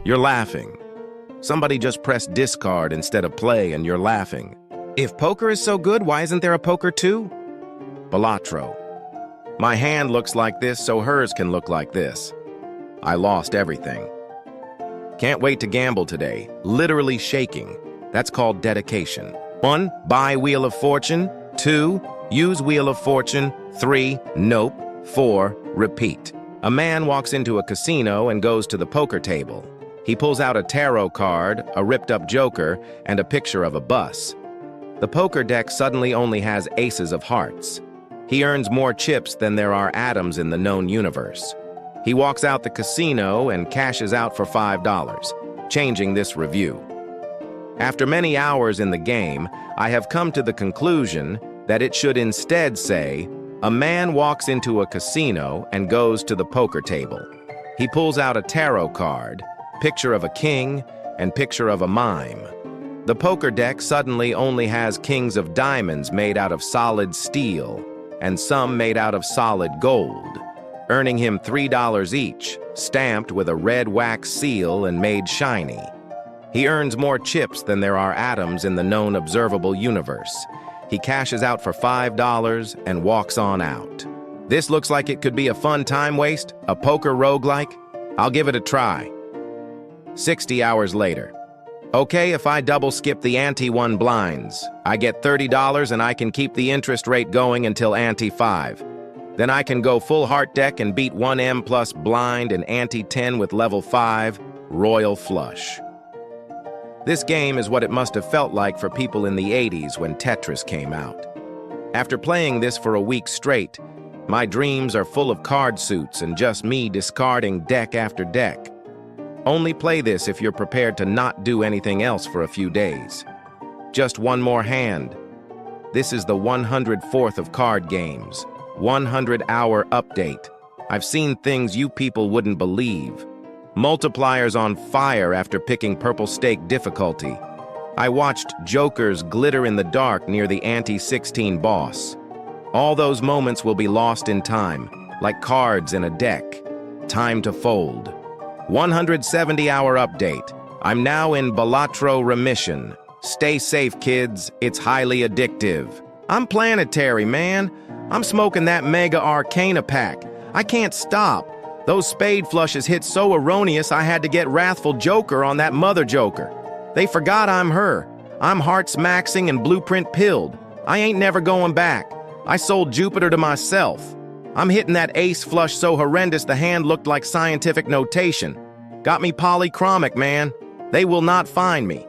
You're laughing. Somebody just pressed discard instead of play and you're laughing. If poker is so good, why isn't there a poker 2? Balatro. My hand looks like this, so hers can look like this. I lost everything. Can't wait to gamble today. Literally shaking. That's called dedication. 1. Buy Wheel of Fortune. 2. Use Wheel of Fortune. 3. Nope. 4. Repeat. A man walks into a casino and goes to the poker table. He pulls out a tarot card, a ripped-up joker, and a picture of a bus. The poker deck suddenly only has aces of hearts. He earns more chips than there are atoms in the known universe. He walks out the casino and cashes out for $5, changing this review. After many hours in the game, I have come to the conclusion that it should instead say, a man walks into a casino and goes to the poker table. He pulls out a tarot card, picture of a king, and picture of a mime. The poker deck suddenly only has kings of diamonds made out of solid steel, and some made out of solid gold, earning him $3 each, stamped with a red wax seal and made shiny. He earns more chips than there are atoms in the known observable universe. He cashes out for $5 and walks on out. This looks like it could be a fun time waste, a poker roguelike. I'll give it a try. 60 hours later. Okay, if I double skip the ante 1 blinds, I get $30 and I can keep the interest rate going until ante 5. Then I can go full heart deck and beat 1M plus blind and ante 10 with level 5, royal flush. This game is what it must have felt like for people in the 80s when Tetris came out. After playing this for a week straight, my dreams are full of card suits and just me discarding deck after deck. Only play this if you're prepared to not do anything else for a few days. Just one more hand. This is the 104th of card games. 100-hour update. I've seen things you people wouldn't believe. Multipliers on fire after picking purple stake difficulty. I watched jokers glitter in the dark near the ante 16 boss. All those moments will be lost in time, like cards in a deck. Time to fold. 170-hour update. I'm now in Balatro remission. Stay safe, kids. It's highly addictive. I'm planetary, man. I'm smoking that Mega Arcana pack. I can't stop. Those spade flushes hit so erroneous I had to get Wrathful Joker on that mother joker. They forgot I'm her. I'm hearts maxing and blueprint pilled. I ain't never going back. I sold Jupiter to myself. I'm hitting that ace flush so horrendous the hand looked like scientific notation. Got me polychromic, man. They will not find me.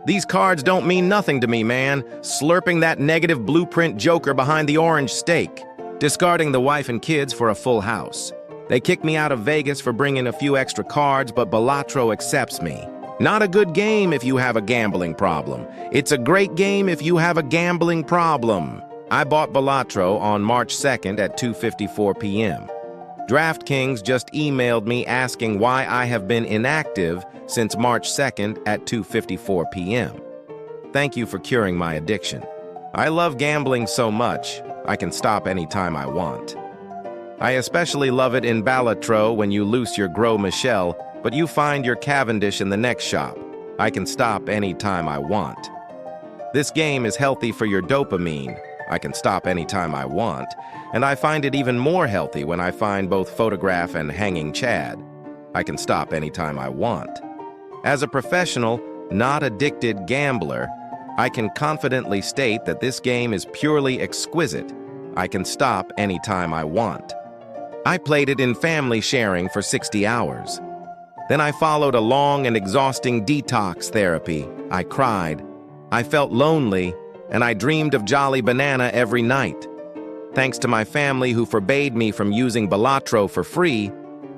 These cards don't mean nothing to me, man. Slurping that negative blueprint joker behind the orange stake. Discarding the wife and kids for a full house. They kicked me out of Vegas for bringing a few extra cards, but Balatro accepts me. Not a good game if you have a gambling problem. It's a great game if you have a gambling problem. I bought Balatro on March 2nd at 2:54 p.m. DraftKings just emailed me asking why I have been inactive since March 2nd at 2:54 p.m. Thank you for curing my addiction. I love gambling so much, I can stop anytime I want. I especially love it in Balatro when you loose your Gros Michel, but you find your Cavendish in the next shop. I can stop anytime I want. This game is healthy for your dopamine. I can stop anytime I want, and I find it even more healthy when I find both Photograph and Hanging Chad. I can stop anytime I want. As a professional, not addicted gambler, I can confidently state that this game is purely exquisite. I can stop anytime I want. I played it in family sharing for 60 hours. Then I followed a long and exhausting detox therapy. I cried. I felt lonely, and I dreamed of Jolly Banana every night. Thanks to my family who forbade me from using Balatro for free,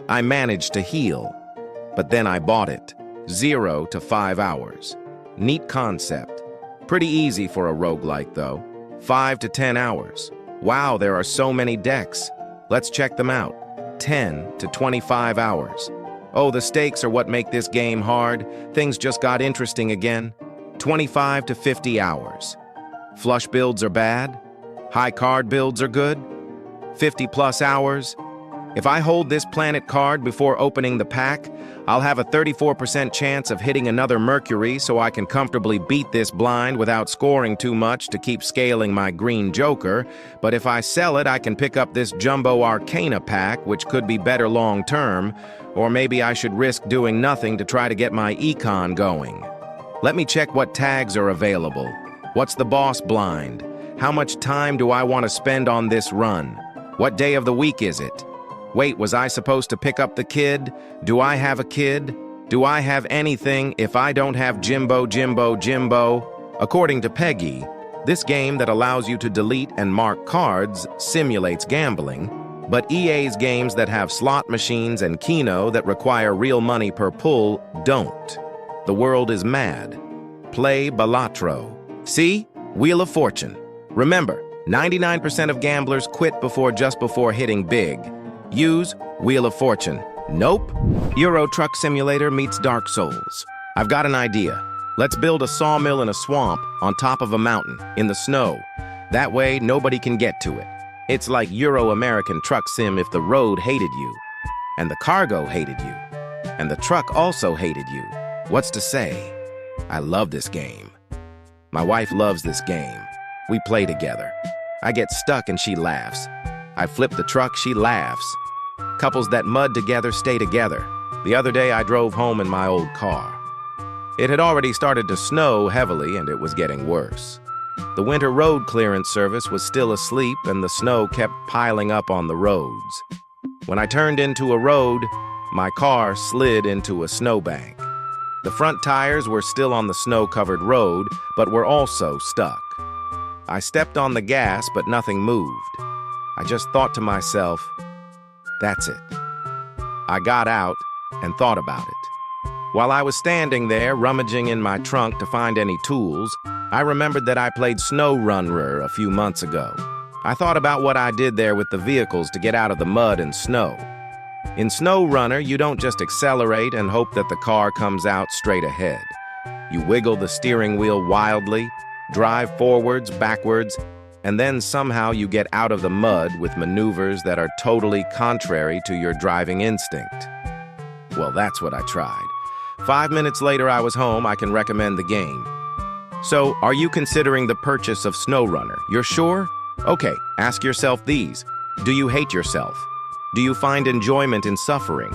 I managed to heal. But then I bought it. 0 to 5 hours. Neat concept. Pretty easy for a roguelike though. 5 to 10 hours. Wow, there are so many decks. Let's check them out. 10 to 25 hours. Oh, the stakes are what make this game hard. Things just got interesting again. 25 to 50 hours. Flush builds are bad. High card builds are good. 50 plus hours. If I hold this planet card before opening the pack, I'll have a 34% chance of hitting another Mercury so I can comfortably beat this blind without scoring too much to keep scaling my green Joker, but if I sell it, I can pick up this Jumbo Arcana pack, which could be better long-term, or maybe I should risk doing nothing to try to get my econ going. Let me check what tags are available. What's the boss blind? How much time do I want to spend on this run? What day of the week is it? Wait, was I supposed to pick up the kid? Do I have a kid? Do I have anything if I don't have Jimbo? According to Peggy, this game that allows you to delete and mark cards simulates gambling, but EA's games that have slot machines and Keno that require real money per pull don't. The world is mad. Play Balatro. See? Wheel of Fortune. Remember, 99% of gamblers quit just before hitting big. Use Wheel of Fortune. Nope. Euro Truck Simulator meets Dark Souls. I've got an idea. Let's build a sawmill in a swamp on top of a mountain, in the snow. That way, nobody can get to it. It's like Euro-American Truck Sim if the road hated you, and the cargo hated you, and the truck also hated you. What's to say? I love this game. My wife loves this game. We play together. I get stuck and she laughs. I flip the truck, she laughs. Couples that mud together stay together. The other day I drove home in my old car. It had already started to snow heavily and it was getting worse. The winter road clearance service was still asleep and the snow kept piling up on the roads. When I turned into a road, my car slid into a snowbank. The front tires were still on the snow-covered road, but were also stuck. I stepped on the gas, but nothing moved. I just thought to myself, that's it. I got out and thought about it. While I was standing there, rummaging in my trunk to find any tools, I remembered that I played SnowRunner a few months ago. I thought about what I did there with the vehicles to get out of the mud and snow. In SnowRunner, you don't just accelerate and hope that the car comes out straight ahead. You wiggle the steering wheel wildly, drive forwards, backwards, and then somehow you get out of the mud with maneuvers that are totally contrary to your driving instinct. Well, that's what I tried. 5 minutes later, I was home. I can recommend the game. So, are you considering the purchase of SnowRunner? You're sure? Okay, ask yourself these. Do you hate yourself? Do you find enjoyment in suffering?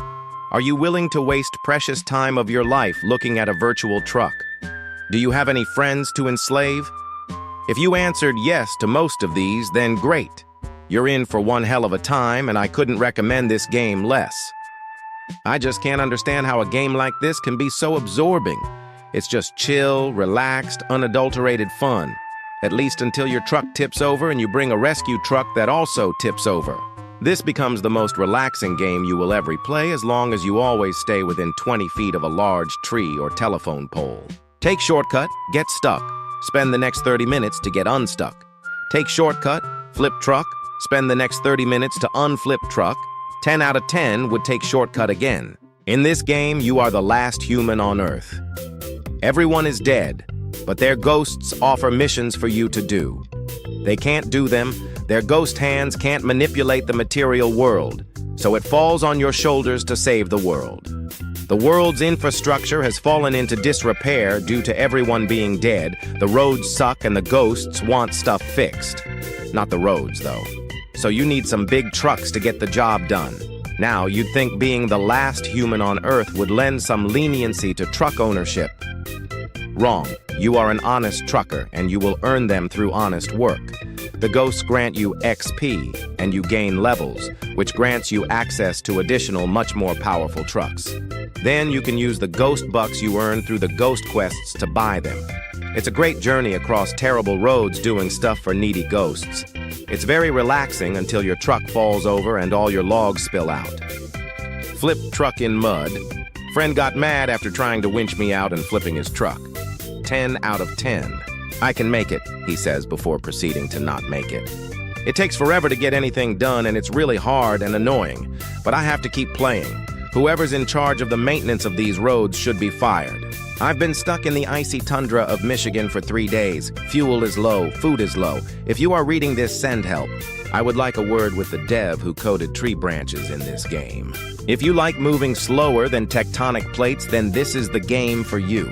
Are you willing to waste precious time of your life looking at a virtual truck? Do you have any friends to enslave? If you answered yes to most of these, then great. You're in for one hell of a time, and I couldn't recommend this game less. I just can't understand how a game like this can be so absorbing. It's just chill, relaxed, unadulterated fun. At least until your truck tips over and you bring a rescue truck that also tips over. This becomes the most relaxing game you will ever play as long as you always stay within 20 feet of a large tree or telephone pole. Take shortcut, get stuck. Spend the next 30 minutes to get unstuck. Take shortcut, flip truck, spend the next 30 minutes to unflip truck. 10 out of 10 would take shortcut again. In this game, you are the last human on Earth. Everyone is dead, but their ghosts offer missions for you to do. They can't do them. Their ghost hands can't manipulate the material world, so it falls on your shoulders to save the world. The world's infrastructure has fallen into disrepair due to everyone being dead. The roads suck and the ghosts want stuff fixed. Not the roads, though. So you need some big trucks to get the job done. Now, you'd think being the last human on Earth would lend some leniency to truck ownership. Wrong. You are an honest trucker, and you will earn them through honest work. The ghosts grant you XP, and you gain levels, which grants you access to additional, much more powerful trucks. Then you can use the ghost bucks you earn through the ghost quests to buy them. It's a great journey across terrible roads doing stuff for needy ghosts. It's very relaxing until your truck falls over and all your logs spill out. Flip truck in mud. Friend got mad after trying to winch me out and flipping his truck. 10 out of 10. I can make it, he says before proceeding to not make it. It takes forever to get anything done and it's really hard and annoying, but I have to keep playing. Whoever's in charge of the maintenance of these roads should be fired. I've been stuck in the icy tundra of Michigan for 3 days. Fuel is low, food is low. If you are reading this, send help. I would like a word with the dev who coded tree branches in this game. If you like moving slower than tectonic plates, then this is the game for you.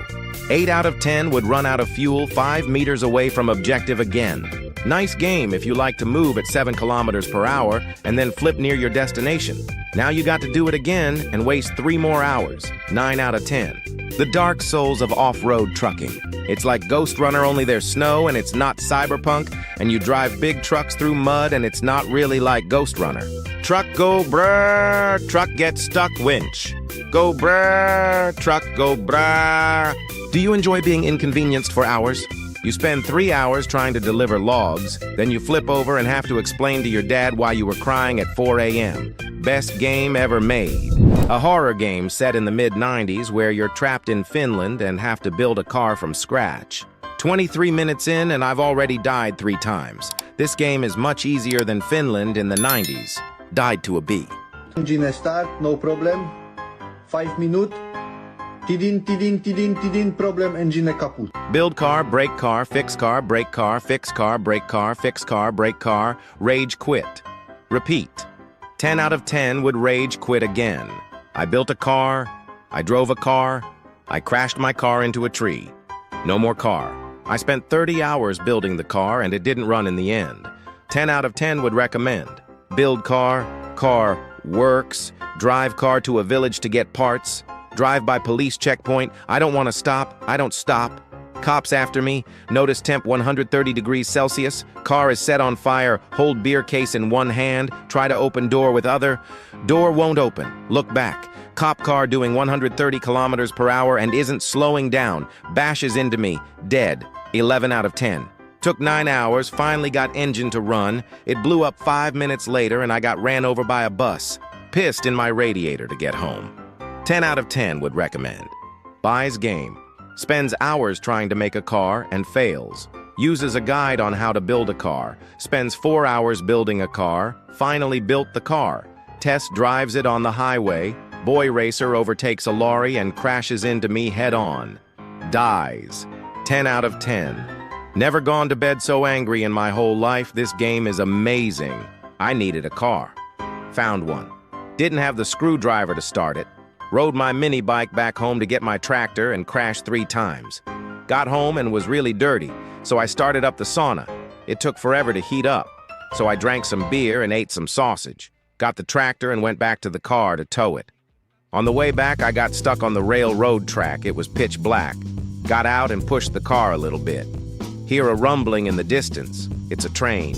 8 out of 10 would run out of fuel 5 meters away from objective again. Nice game if you like to move at 7 kilometers per hour and then flip near your destination. Now you got to do it again and waste 3 more hours. 9 out of 10. The dark souls of off-road trucking. It's like Ghost Runner, only there's snow and it's not cyberpunk, and you drive big trucks through mud and it's not really like Ghost Runner. Truck go brrr, truck get stuck winch. Go brrr, truck go brrr. Do you enjoy being inconvenienced for hours? You spend 3 hours trying to deliver logs, then you flip over and have to explain to your dad why you were crying at 4 a.m. Best game ever made. A horror game set in the mid-90s where you're trapped in Finland and have to build a car from scratch. 23 minutes in and I've already died 3 times. This game is much easier than Finland in the 90s. Died to a bee. Engine start, no problem. 5 minutes. Tidin, problem, engine kaput. Build car, break car, fix car, break car, fix car, break car, fix car, break car, rage quit. Repeat. 10 out of 10 would rage quit again. I built a car, I drove a car, I crashed my car into a tree. No more car. I spent 30 hours building the car and it didn't run in the end. 10 out of 10 would recommend. Build car, car works, drive car to a village to get parts, drive by police checkpoint, I don't want to stop, I don't stop. Cops after me, notice temp 130 degrees Celsius, car is set on fire, hold beer case in one hand, try to open door with other, door won't open, look back. Cop car doing 130 kilometers per hour and isn't slowing down, bashes into me, dead, 11 out of 10. Took 9 hours, finally got engine to run, it blew up 5 minutes later and I got ran over by a bus, pissed in my radiator to get home. 10 out of 10 would recommend. Buys game. Spends hours trying to make a car and fails. Uses a guide on how to build a car. Spends 4 hours building a car. Finally built the car. Test drives it on the highway. Boy racer overtakes a lorry and crashes into me head on. Dies. 10 out of 10. Never gone to bed so angry in my whole life. This game is amazing. I needed a car. Found one. Didn't have the screwdriver to start it. Rode my mini bike back home to get my tractor and crashed 3 times. Got home and was really dirty, so I started up the sauna. It took forever to heat up, so I drank some beer and ate some sausage. Got the tractor and went back to the car to tow it. On the way back, I got stuck on the railroad track. It was pitch black. Got out and pushed the car a little bit. Hear a rumbling in the distance. It's a train.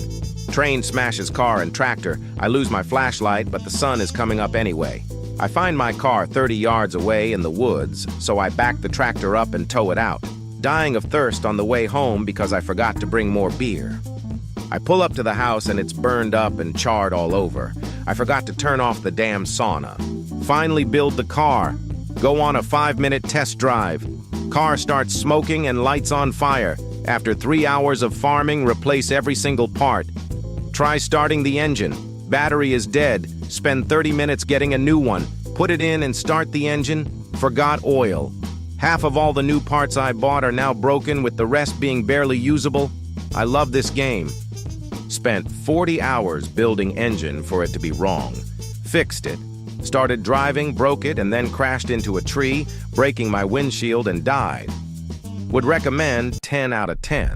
Train smashes car and tractor. I lose my flashlight, but the sun is coming up anyway. I find my car 30 yards away in the woods, so I back the tractor up and tow it out, dying of thirst on the way home because I forgot to bring more beer. I pull up to the house and it's burned up and charred all over. I forgot to turn off the damn sauna. Finally build the car. Go on a 5-minute test drive. Car starts smoking and lights on fire. After 3 hours of farming, replace every single part. Try starting the engine. Battery is dead. Spend 30 minutes getting a new one. Put it in and start the engine. Forgot oil. Half of all the new parts I bought are now broken, with the rest being barely usable. I love this game. Spent 40 hours building engine for it to be wrong. Fixed it. Started driving, broke it, and then crashed into a tree, breaking my windshield and died. Would recommend 10 out of 10.